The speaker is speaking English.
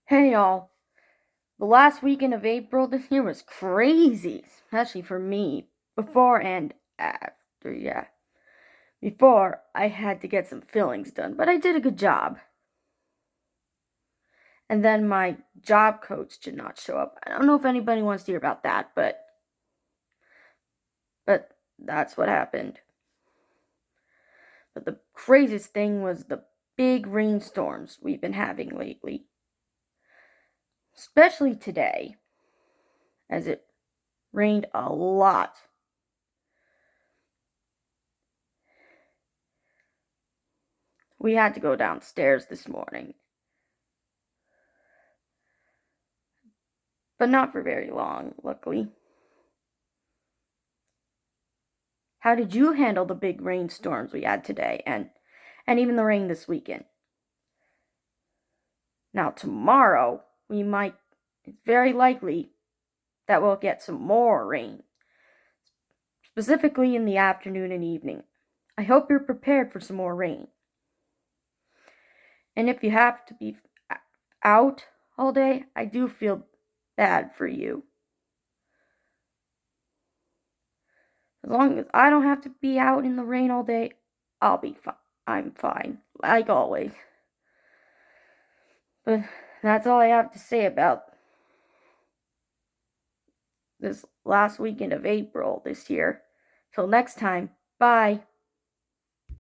Hey y'all, the last weekend of April this year was crazy, especially for me. Before and after, yeah. Before, I had to get some fillings done, but I did a good job. And then my job coach did not show up. I don't know if anybody wants to hear about that, but that's what happened. But the craziest thing was the big rainstorms we've been having lately. Especially today, as it rained a lot. We had to go downstairs this morning, but not for very long, luckily. How did you handle the big rainstorms we had today and even the rain this weekend? Now, tomorrow, it's very likely that we'll get some more rain, specifically in the afternoon and evening. I hope you're prepared for some more rain. And if you have to be out all day, I do feel bad for you. As long as I don't have to be out in the rain all day, I'll be fine. I'm fine, like always. But that's all I have to say about this last weekend of April this year. Till next time, bye.